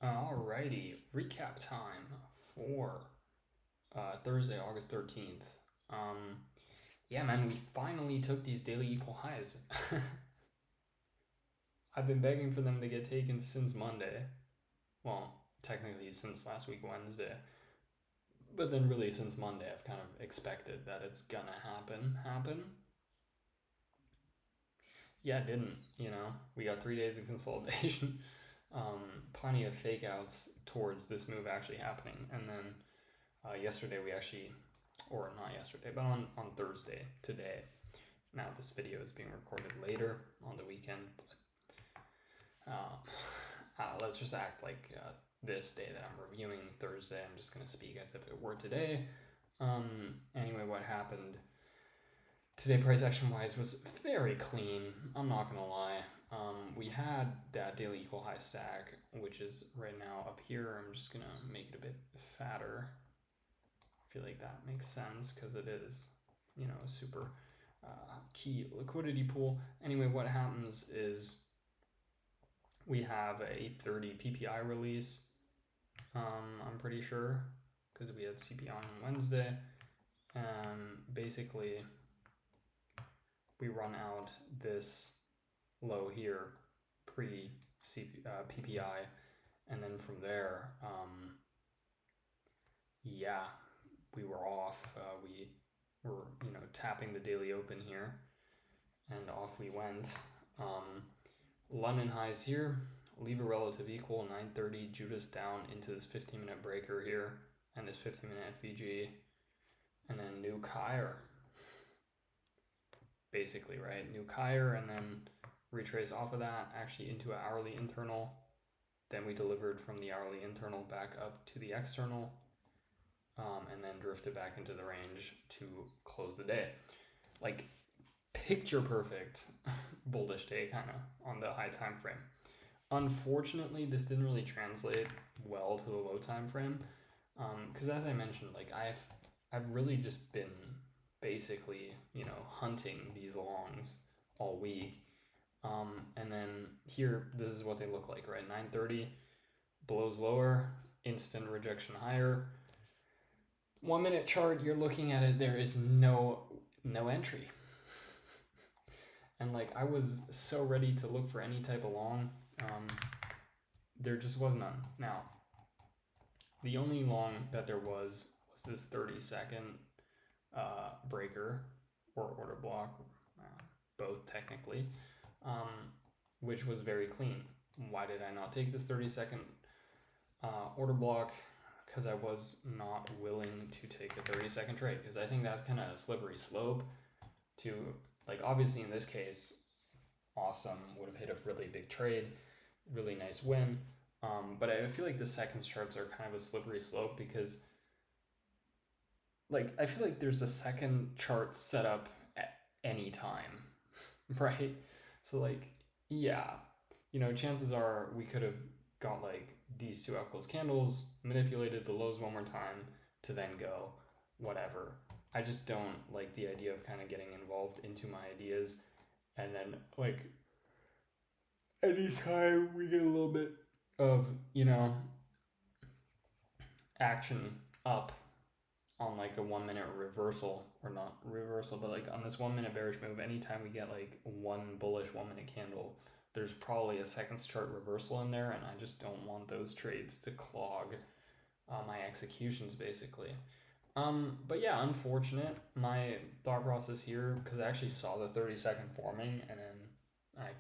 Alrighty, recap time for Thursday, August 13th. Um, yeah, man, we finally took these daily equal highs. I've been begging for them to get taken since Monday. Well, technically since last week, Wednesday. But then really since Monday, I've kind of expected that it's gonna happen. Yeah, it didn't, We got 3 days of consolidation. Plenty of fake outs towards this move actually happening. And then yesterday we actually, or not yesterday, but on Thursday, today. Now this video is being recorded later on the weekend, but let's just act like this day that I'm reviewing Thursday, I'm just going to speak as if it were today. Anyway, what happened today price action wise was very clean, I'm not going to lie. We had that daily equal high stack, which is right now up here. I'm just going to make it a bit fatter. I feel like that makes sense because it is, a super key liquidity pool. Anyway, what happens is we have a 8:30 PPI release. I'm pretty sure because we had CPI on Wednesday. Basically, we run out this low here pre PPI, and then from there, yeah, we were off. We were, tapping the daily open here, and off we went. London highs here, leave a relative equal, 9:30, Judas down into this 15-minute breaker here, and this 15-minute FVG, and then nuke higher. Basically, right? Nuke higher, and then retrace off of that, actually into an hourly internal. Then we delivered from the hourly internal back up to the external, and then drifted back into the range to close the day. Like, picture perfect bullish day kind of on the high time frame. Unfortunately, this didn't really translate well to the low time frame, because as I mentioned, like I've really just been basically hunting these longs all week, and then here this is what they look like, right? 9:30 blows lower, instant rejection higher. 1 minute chart, you're looking at it, there is no entry. And like I was so ready to look for any type of long, there just was none. Now, the only long that there was this 30-second breaker or order block, both technically, which was very clean. Why did I not take this 30-second order block? Because I was not willing to take a 30-second trade, because I think that's kind of a slippery slope to, like, obviously in this case, awesome, would have hit a really big trade, really nice win. But I feel like the seconds charts are kind of a slippery slope because, like, I feel like there's a second chart set up at any time, right? So, like, yeah, chances are we could have got like these two up close candles, manipulated the lows one more time to then go whatever. I just don't like the idea of kind of getting involved into my ideas and then like anytime we get a little bit of action up on like a 1 minute reversal, or not reversal, but like on this 1 minute bearish move, anytime we get like one bullish 1 minute candle, there's probably a seconds chart reversal in there, and I just don't want those trades to clog my executions basically. But yeah, unfortunate. My thought process here, because I actually saw the 30-second forming, and then I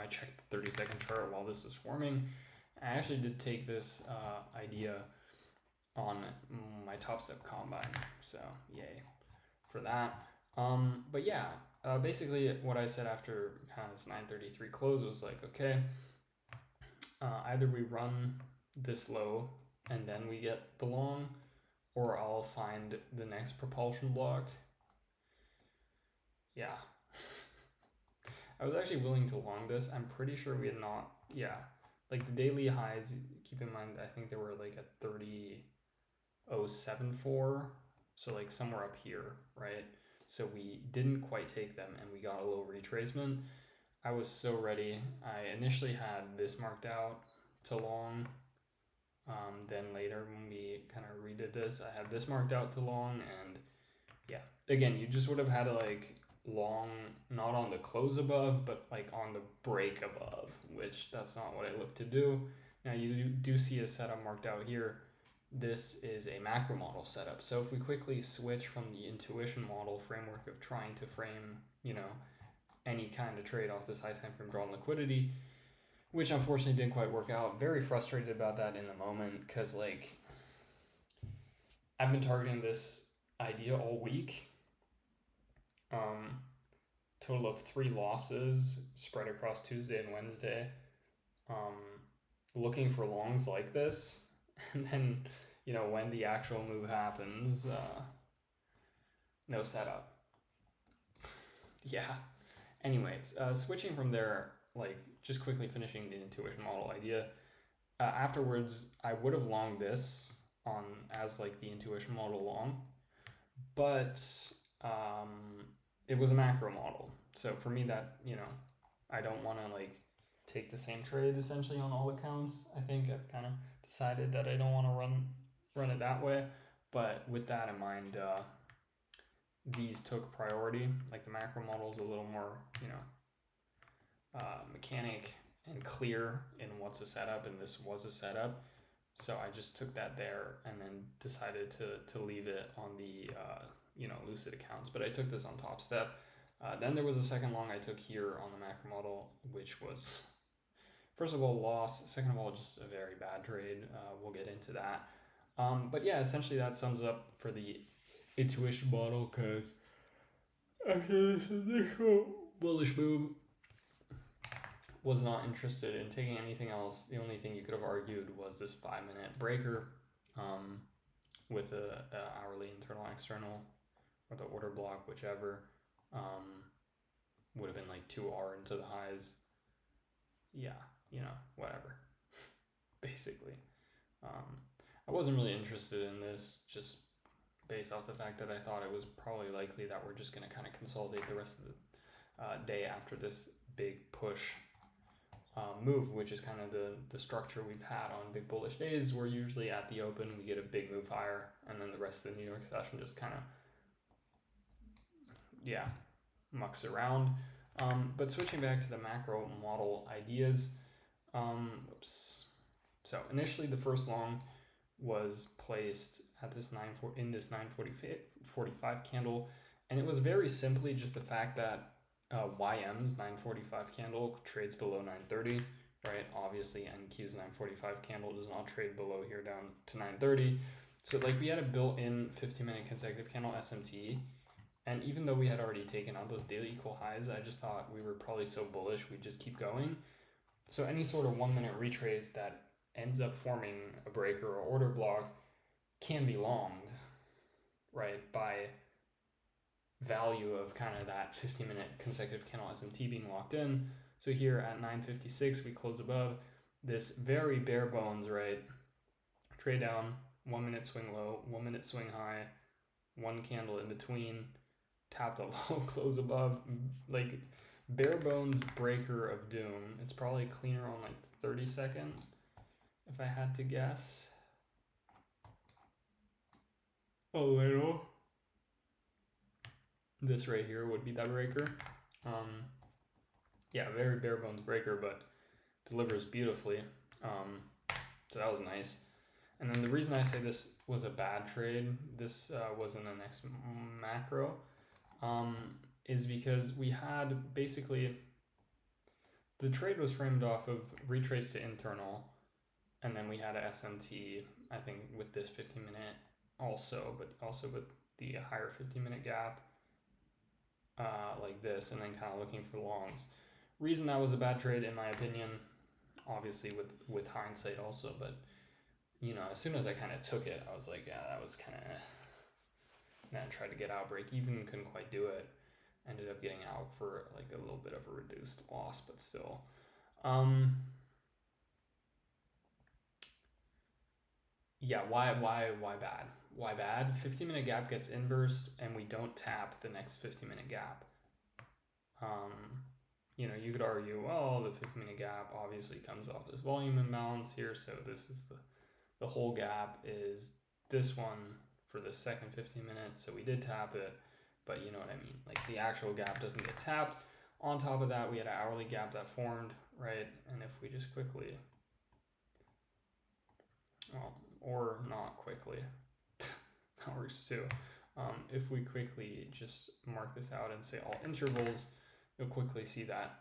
checked the 30-second chart while this was forming. I actually did take this idea on my Top Step Combine, so yay for that. But yeah, basically what I said after kind of this 9:33 close was like, okay, either we run this low and then we get the long, or I'll find the next propulsion block. Yeah. I was actually willing to long this. I'm pretty sure we had not, yeah. Like the daily highs, keep in mind, I think they were like at 30.074. So like somewhere up here, right? So we didn't quite take them and we got a little retracement. I was so ready. I initially had this marked out to long, Then later when we kind of redid this, I had this marked out to long, and yeah, again, you just would have had to like long, not on the close above, but like on the break above, which that's not what I look to do. Now you do see a setup marked out here. This is a macro model setup. So if we quickly switch from the intuition model framework of trying to frame, any kind of trade off this high time frame draw and liquidity, which unfortunately didn't quite work out. Very frustrated about that in the moment because like I've been targeting this idea all week. Total of 3 losses spread across Tuesday and Wednesday. Looking for longs like this, and then when the actual move happens, no setup. Yeah. Anyways, switching from there, like just quickly finishing the intuition model idea. Afterwards, I would have longed this on as like the intuition model long, but it was a macro model. So for me, that I don't want to like take the same trade essentially on all accounts. I think I've kind of decided that I don't want to run it that way. But with that in mind, these took priority. Like the macro model is a little more mechanic and clear in what's a setup, and this was a setup. So I just took that there and then decided to leave it on the Lucid accounts. But I took this on Top Step. Then there was a second long I took here on the macro model, which was, first of all, loss. Second of all, just a very bad trade. We'll get into that. But yeah, essentially that sums up for the intuition model, because after this initial bullish move, was not interested in taking anything else. The only thing you could have argued was this 5-minute breaker with a hourly internal external or the order block, whichever. Would have been like 2R into the highs. Yeah, whatever. Basically. I wasn't really interested in this, just based off the fact that I thought it was probably likely that we're just going to kind of consolidate the rest of the day after this big push move, which is kind of the structure we've had on big bullish days, where usually at the open we get a big move higher, and then the rest of the New York session just kind of mucks around. But switching back to the macro model ideas, so initially the first long was placed at this 945 candle, and it was very simply just the fact that YM's 945 candle trades below 930, right? Obviously NQ's 945 candle does not trade below here down to 930. So like we had a built-in 15-minute consecutive candle SMT, and even though we had already taken out those daily equal highs, I just thought we were probably so bullish we'd just keep going. So any sort of 1-minute retrace that ends up forming a breaker or order block can be longed, right, by value of kind of that 15-minute consecutive candle SMT being locked in. So here at 956, we close above this very bare bones, right, trade down, 1-minute swing low, 1-minute swing high, one candle in between, tap the low, close above, like bare bones breaker of doom. It's probably cleaner on like 32nd if I had to guess. A little. This right here would be that breaker. Yeah, very bare bones breaker, but delivers beautifully. So that was nice. And then the reason I say this was a bad trade, this was in the next macro, is because we had basically, the trade was framed off of retrace to internal, and then we had a SMT, I think, with this 15-minute also, but also with the higher 15-minute gap, like this, and then kind of looking for longs. Reason that was a bad trade, in my opinion, obviously with hindsight also, but as soon as I kind of took it, I was like, yeah, that was kind of, then I tried to get out, break even, couldn't quite do it. Ended up getting out for like a little bit of a reduced loss, but still. Yeah, why bad? Why bad? 15-minute gap gets inversed and we don't tap the next 15-minute gap. You could argue, well, the 15-minute gap obviously comes off this volume imbalance here, so this is The whole gap is this one for the second 15 minutes. So we did tap it, but you know what I mean. Like the actual gap doesn't get tapped. On top of that, we had an hourly gap that formed, right? And if we just quickly, well, or not quickly, that works too. If we quickly just mark this out and say all intervals, you'll quickly see that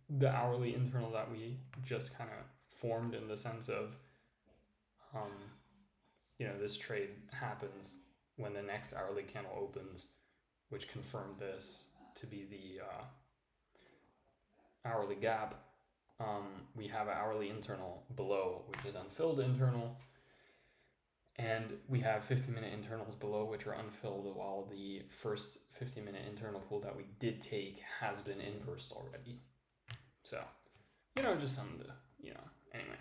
the hourly internal that we just kind of formed in the sense of, this trade happens when the next hourly candle opens, which confirmed this to be the hourly gap. We have an hourly internal below, which is unfilled internal, and we have 15-minute internals below, which are unfilled, while the first 15-minute internal pool that we did take has been inversed already. So, just something to, anyway.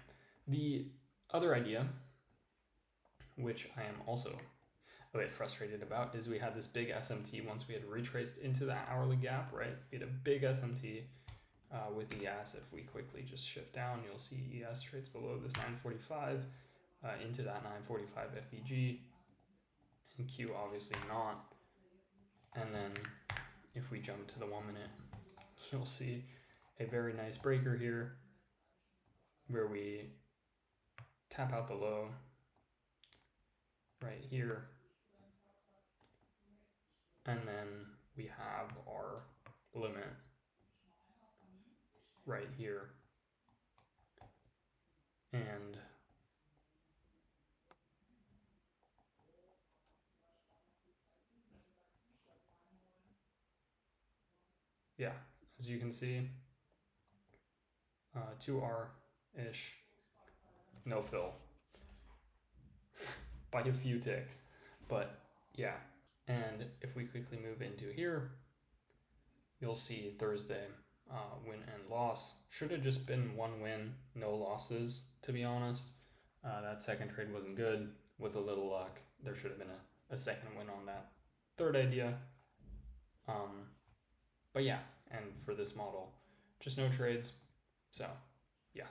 The other idea, which I am also a bit frustrated about, is we had this big SMT once we had retraced into that hourly gap, right? We had a big SMT with ES. If we quickly just shift down, you'll see ES trades below this 945 into that 945 FEG, and Q obviously not. And then if we jump to the 1 minute, you'll see a very nice breaker here where we tap out the low right here, and then we have our limit right here, and yeah, as you can see, 2R-ish, no fill by a few ticks, but yeah. And if we quickly move into here, you'll see Thursday win and loss. Should have just been one win, no losses, to be honest. That second trade wasn't good. With a little luck, there should have been a second win on that third idea. But yeah, and for this model, just no trades. So yeah.